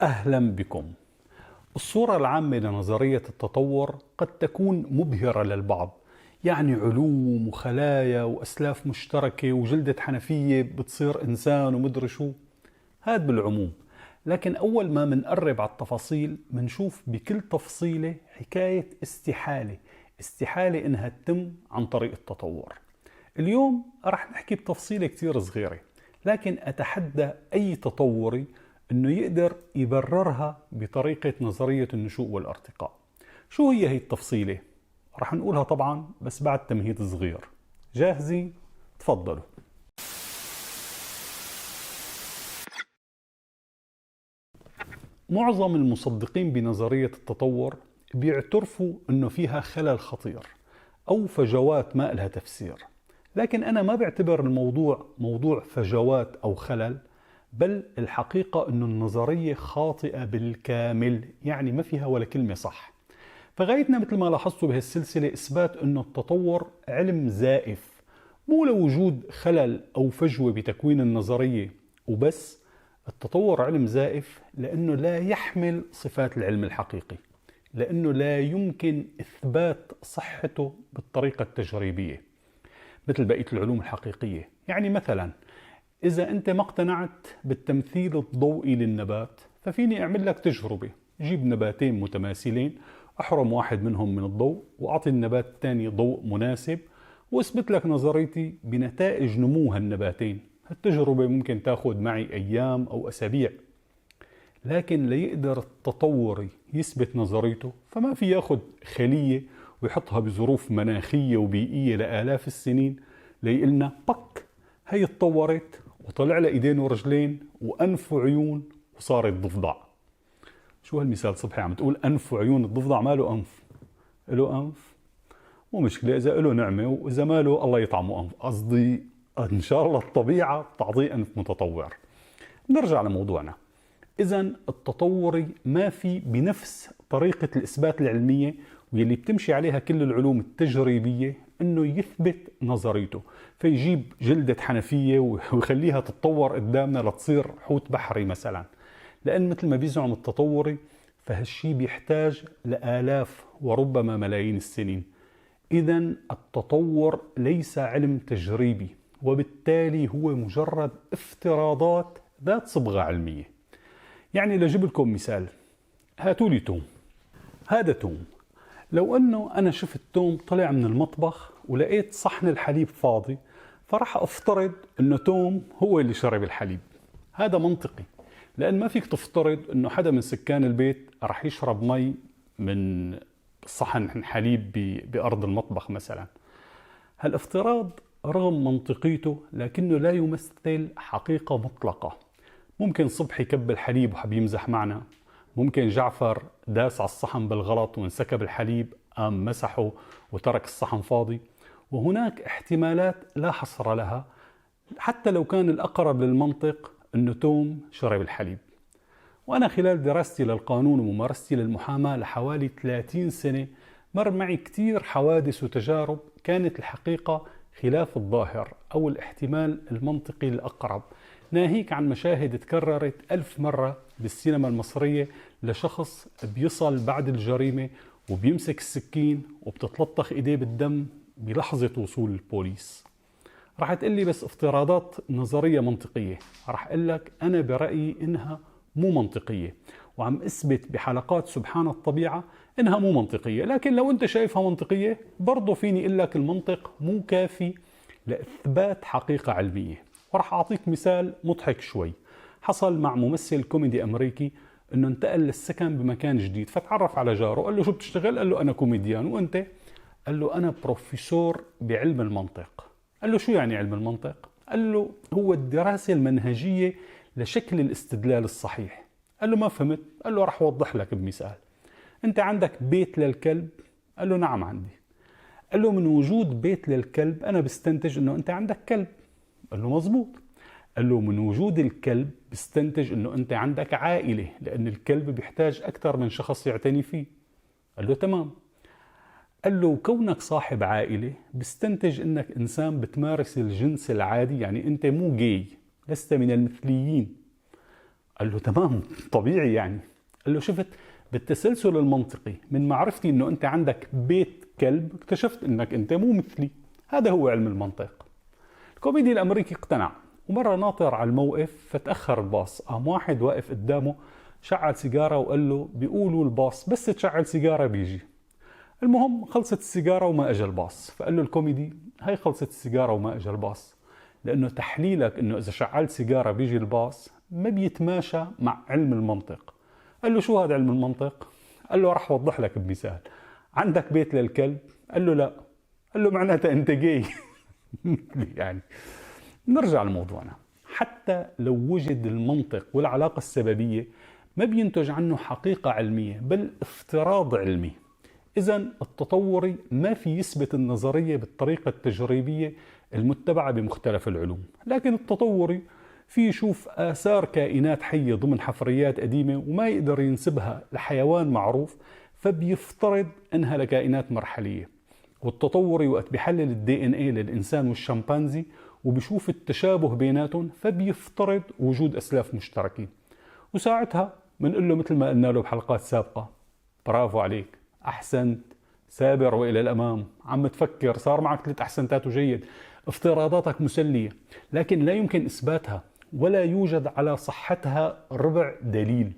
أهلا بكم. الصورة العامة لنظرية التطور قد تكون مبهرة للبعض، يعني علوم وخلايا وأسلاف مشتركة وجلدة حنفية بتصير إنسان ومدري شو، هاد بالعموم. لكن أول ما منقرب على التفاصيل منشوف بكل تفصيلة حكاية استحالة إنها تتم عن طريق التطور. اليوم رح نحكي بتفصيلة كتير صغيرة، لكن أتحدى أي تطوري أنه يقدر يبررها بطريقة نظرية النشوء والارتقاء. شو هي التفصيلة؟ رح نقولها طبعا بس بعد تمهيد صغير. جاهزين؟ تفضلوا. معظم المصدقين بنظرية التطور بيعترفوا أنه فيها خلل خطير أو فجوات ما لها تفسير، لكن أنا ما بعتبر الموضوع موضوع فجوات أو خلل، بل الحقيقة أن النظرية خاطئة بالكامل، يعني ما فيها ولا كلمة صح. فغايتنا مثل ما لاحظتوا بهالسلسلة إثبات أن التطور علم زائف، مو لوجود خلل أو فجوة بتكوين النظرية وبس. التطور علم زائف لأنه لا يحمل صفات العلم الحقيقي، لأنه لا يمكن إثبات صحته بالطريقة التجريبية مثل بقية العلوم الحقيقية. يعني مثلا إذا أنت ما اقتنعت بالتمثيل الضوئي للنبات، ففيني أعمل لك تجربة، جيب نباتين متماثلين، أحرم واحد منهم من الضوء وأعطي النبات الثاني ضوء مناسب، وأثبت لك نظريتي بنتائج نمو هالنباتين. التجربة ممكن تاخد معي أيام أو أسابيع، لكن ليقدر التطوري يثبت نظريته فما في ياخد خلية ويحطها بظروف مناخية وبيئية لآلاف السنين ليقلنا بك هي اتطورت وطلع لها ايدين ورجلين وانف وعيون وصارت ضفدع. شو هالمثال صبحي عم تقول انف وعيون؟ الضفدع ما له انف. له انف مو مشكلة، اذا له نعمة، واذا ما له الله يطعمه انف. قصدي ان شاء الله الطبيعة تعطيه انف متطور. نرجع لموضوعنا. اذا التطوري ما في بنفس طريقة الاثبات العلمية واللي بتمشي عليها كل العلوم التجريبية انه يثبت نظريته، فيجيب جلدة حنفية ويخليها تتطور قدامنا لتصير حوت بحري مثلا. لان مثل ما بيزعم التطوري فهالشي بيحتاج لآلاف وربما ملايين السنين. اذا التطور ليس علم تجريبي، وبالتالي هو مجرد افتراضات ذات صبغة علمية. يعني لجيب لكم مثال، هاتوا لي توم. هذا توم، لو انه انا شفت توم طلع من المطبخ ولقيت صحن الحليب فاضي، فراح افترض انه توم هو اللي شرب الحليب. هذا منطقي، لان ما فيك تفترض انه حدا من سكان البيت راح يشرب مي من صحن حليب بارض المطبخ مثلا. هالافتراض رغم منطقيته لكنه لا يمثل حقيقة مطلقة. ممكن صبحي كب الحليب وحب يمزح معنا، ممكن جعفر داس على الصحن بالغلط وانسكب الحليب قام مسحه وترك الصحن فاضي، وهناك احتمالات لا حصر لها حتى لو كان الأقرب للمنطق أنه توم شرب الحليب. وأنا خلال دراستي للقانون وممارستي للمحاماة لحوالي 30 سنة مر معي كتير حوادث وتجارب كانت الحقيقة خلاف الظاهر أو الاحتمال المنطقي الأقرب، ناهيك عن مشاهد تكررت 1000 مرة بالسينما المصرية لشخص بيصل بعد الجريمة وبيمسك السكين وبتتلطخ ايديه بالدم بلحظة وصول البوليس. رح تقلي بس افتراضات نظرية منطقية. رح قلك أنا برأيي إنها مو منطقية، وعم أثبت بحلقات سبحان الطبيعة إنها مو منطقية. لكن لو أنت شايفها منطقية برضو فيني إقلك المنطق مو كافي لإثبات حقيقة علمية. ورح أعطيك مثال مضحك شوي. حصل مع ممثل كوميدي أمريكي أنه انتقل للسكن بمكان جديد، فتعرف على جاره، قال له شو بتشتغل؟ قال له أنا كوميديان. وأنت؟ قال له أنا بروفيسور بعلم المنطق. قال له شو يعني علم المنطق؟ قال له هو الدراسة المنهجية لشكل الاستدلال الصحيح. قال له ما فهمت. قال له رح أوضح لك بمثال. أنت عندك بيت للكلب؟ قال له نعم عندي. قال له من وجود بيت للكلب أنا بستنتج أنه أنت عندك كلب. قال له مزبوط. قال له من وجود الكلب بستنتج أنه أنت عندك عائلة، لأن الكلب بيحتاج أكثر من شخص يعتني فيه. قال له تمام. قال له كونك صاحب عائلة بستنتج أنك إنسان بتمارس الجنس العادي، يعني أنت مو جاي، لست من المثليين. قال له تمام، طبيعي يعني. قال له شفت، بالتسلسل المنطقي من معرفتي انه انت عندك بيت كلب اكتشفت انك انت مو مثلي. هذا هو علم المنطق. الكوميدي الامريكي اقتنع، ومره ناطر على الموقف فتاخر الباص، قام واحد واقف قدامه شعل سيجاره وقال له بيقولوا الباص بس تشعل سيجاره بيجي. المهم خلصت السيجاره وما اجى الباص، فقال له الكوميدي هاي خلصت السيجاره وما اجى الباص، لانه تحليلك انه اذا شعلت سيجاره بيجي الباص ما بيتماشى مع علم المنطق. قال له شو هذا علم المنطق؟ قال له راح اوضح لك بمثال. عندك بيت للكلب؟ قال له لا. قال له معناتها انت جاي. يعني نرجع لموضوعنا. حتى لو وجد المنطق والعلاقة السببية ما بينتج عنه حقيقة علمية بل افتراض علمي. إذن التطوري ما في يثبت النظرية بالطريقة التجريبية المتبعة بمختلف العلوم، لكن التطوري في يشوف آثار كائنات حية ضمن حفريات قديمة وما يقدر ينسبها لحيوان معروف، فبيفترض أنها لكائنات مرحلية. والتطوري وقت بيحلل الدي ان اي للإنسان والشمبانزي وبيشوف التشابه بيناتهم فبيفترض وجود أسلاف مشتركين. وساعتها بنقول له مثل ما قلنا له بحلقات سابقة، برافو عليك، أحسنت، سابر وإلى الأمام، عم تفكر، صار معك 3 أحسنتات وجيد، افتراضاتك مسلية، لكن لا يمكن إثباتها ولا يوجد على صحتها ربع دليل.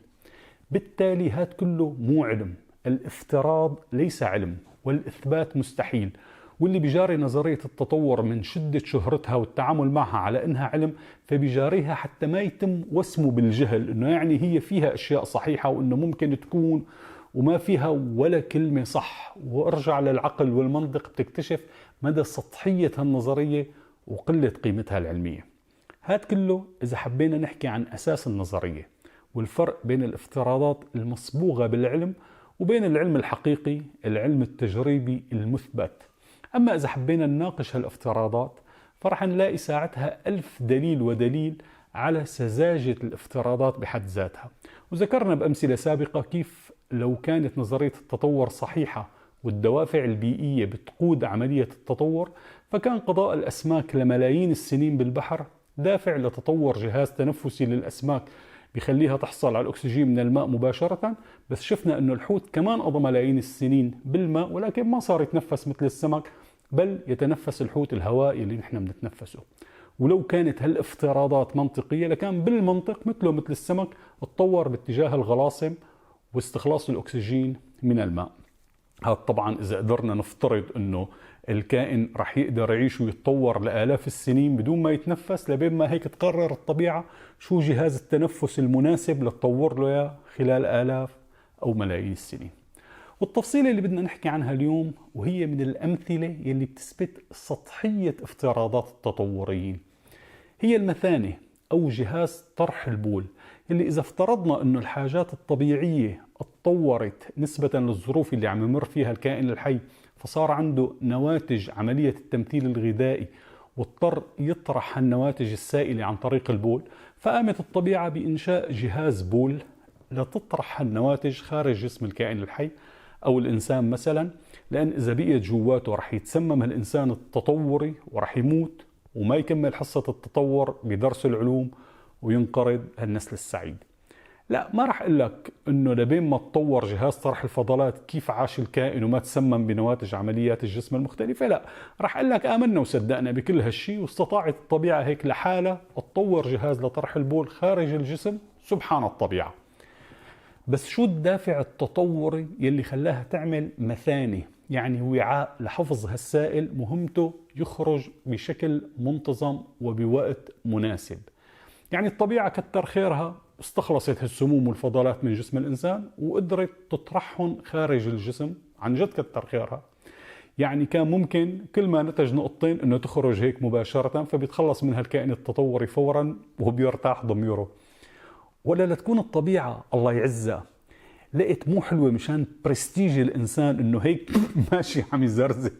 بالتالي هذا كله مو علم. الافتراض ليس علم والإثبات مستحيل. واللي بيجاري نظرية التطور من شدة شهرتها والتعامل معها على إنها علم فبيجاريها حتى ما يتم وسمه بالجهل، إنه يعني هي فيها أشياء صحيحة وإنه ممكن تكون وما فيها ولا كلمة صح. وارجع للعقل والمنطق بتكتشف مدى سطحية هالنظرية وقلة قيمتها العلمية. هاد كله إذا حبينا نحكي عن أساس النظرية والفرق بين الافتراضات المصبوغة بالعلم وبين العلم الحقيقي، العلم التجريبي المثبت. أما إذا حبينا نناقش هالافتراضات فرح نلاقي ساعتها 1000 دليل ودليل على سذاجة الافتراضات بحد ذاتها. وذكرنا بأمثلة سابقة كيف لو كانت نظرية التطور صحيحة والدوافع البيئية بتقود عملية التطور فكان قضاء الأسماك لملايين السنين بالبحر دافع لتطور جهاز تنفسي للأسماك بيخليها تحصل على الأكسجين من الماء مباشرة. بس شفنا أنه الحوت كمان قضى ملايين السنين بالماء ولكن ما صار يتنفس مثل السمك، بل يتنفس الحوت الهواء اللي نحن بنتنفسه. ولو كانت هالافتراضات منطقية لكان بالمنطق مثله مثل السمك اتطور باتجاه الغلاصم واستخلاص الأكسجين من الماء. هذا طبعا إذا قدرنا نفترض أنه الكائن رح يقدر يعيش ويتطور لآلاف السنين بدون ما يتنفس، لبين ما هيك تقرر الطبيعة شو جهاز التنفس المناسب لتطور له إياه خلال آلاف أو ملايين السنين. والتفصيلة اللي بدنا نحكي عنها اليوم وهي من الأمثلة يلي بتثبت سطحية افتراضات التطوريين هي المثانة أو جهاز طرح البول، اللي إذا افترضنا أنه الحاجات الطبيعية اتطورت نسبة للظروف اللي عم يمر فيها الكائن الحي فصار عنده نواتج عملية التمثيل الغذائي واضطر يطرح النواتج السائلة عن طريق البول، فقامت الطبيعة بإنشاء جهاز بول لتطرح النواتج خارج جسم الكائن الحي أو الإنسان مثلا، لأن إذا بقيت جواته رح يتسمم الإنسان التطوري ورح يموت وما يكمل حصة التطور بدرس العلوم وينقرض النسل السعيد. لا، ما رح أقول لك إنه لبين ما تطور جهاز طرح الفضلات كيف عاش الكائن وما تسمم بنواتج عمليات الجسم المختلفة. لا، رح أقول لك آمنا وصدقنا بكل هالشي واستطاعت الطبيعة هيك لحالها تطور جهاز لطرح البول خارج الجسم. سبحان الطبيعة. بس شو الدافع التطوري يلي خلاها تعمل مثانة، يعني وعاء لحفظ هالسائل مهمته يخرج بشكل منتظم وبوقت مناسب؟ يعني الطبيعة كتر خيرها استخلصت هالسموم والفضلات من جسم الإنسان وقدرت تطرحهم خارج الجسم، عن جد كتر خيرها. يعني كان ممكن كل ما نتج نقطتين انه تخرج هيك مباشرة فبيتخلص منها الكائن التطوري فورا وهو بيرتاح ضميره. ولا لتكون الطبيعة الله يعزها لقيت مو حلوة مشان برستيج الإنسان إنه هيك ماشي عم يزرزق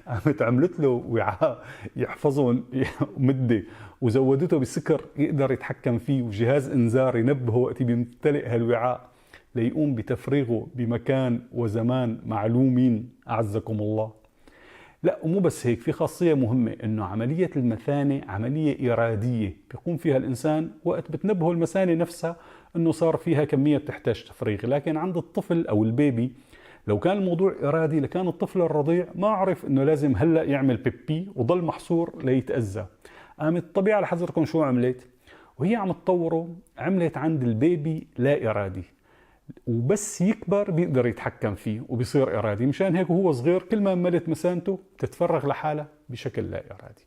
قامت عملت له وعاء يحفظه مدة وزودته بسكر يقدر يتحكم فيه وجهاز إنذار ينبهه وقت بيمتلئ هالوعاء ليقوم بتفريغه بمكان وزمان معلومين أعزكم الله. لا، ومو بس هيك، في خاصية مهمة إنه عملية المثانة عملية إرادية بيقوم فيها الإنسان وقت بتنبهه المثانة نفسها إنه صار فيها كمية بتحتاج تفريغ. لكن عند الطفل أو البيبي لو كان الموضوع إرادي لكان الطفل الرضيع ما عرف إنه لازم هلأ يعمل بيبي وضل محصور ليتأذى. قامت الطبيعة لحذركم شو عملت؟ وهي عم تطوره عملت عند البيبي لا إرادي، وبس يكبر بيقدر يتحكم فيه وبيصير إرادي. مشان هيك وهو صغير كل ما ملت مثانته بتتفرغ لحالها بشكل لا إرادي.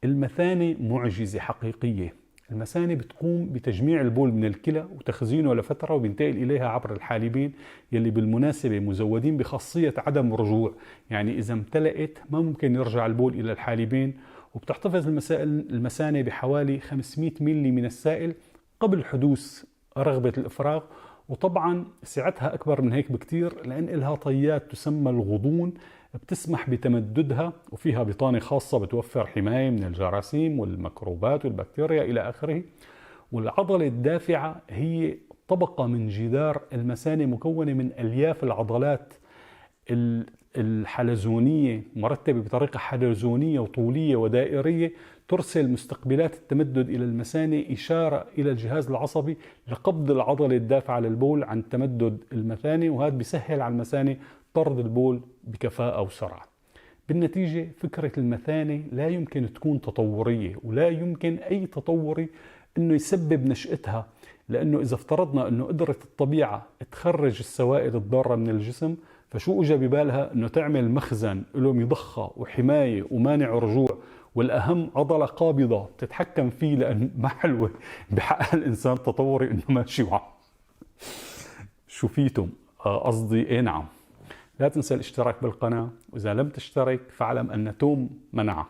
المثانة معجزة حقيقية. المثانة بتقوم بتجميع البول من الكلى وتخزينه لفترة وبينتقل إليها عبر الحالبين يلي بالمناسبة مزودين بخاصية عدم رجوع، يعني إذا امتلأت ما ممكن يرجع البول إلى الحالبين. وبتحتفظ المثانة بحوالي 500 ملي من السائل قبل حدوث رغبة الإفراغ، وطبعا سعتها أكبر من هيك بكتير لأن إلها طيات تسمى الغضون بتسمح بتمددها، وفيها بطانة خاصة بتوفر حماية من الجراثيم والميكروبات والبكتيريا إلى آخره. والعضلة الدافعة هي طبقة من جدار المثانة مكونة من ألياف العضلات الحلزونية مرتبة بطريقة حلزونية وطولية ودائرية ترسل مستقبلات التمدد إلى المثانة إشارة إلى الجهاز العصبي لقبض العضلة الدافعة للبول عن تمدد المثانة، وهذا بيسهل على المثانة طرد البول بكفاءة وسرعة. بالنتيجة فكرة المثانة لا يمكن تكون تطورية ولا يمكن أي تطوري أنه يسبب نشأتها، لأنه إذا افترضنا أنه قدرت الطبيعة تخرج السوائل الضارة من الجسم فشو اجى ببالها انه تعمل مخزن له مضخه وحمايه ومانع رجوع، والاهم عضله قابضه بتتحكم فيه، لان ما حلوه بحق الانسان تطوري انه ماشي معه. شو فيتم؟ قصدي ايه نعم. لا تنسى الاشتراك بالقناه، واذا لم تشترك فاعلم ان توم منعك.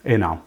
ايه نعم.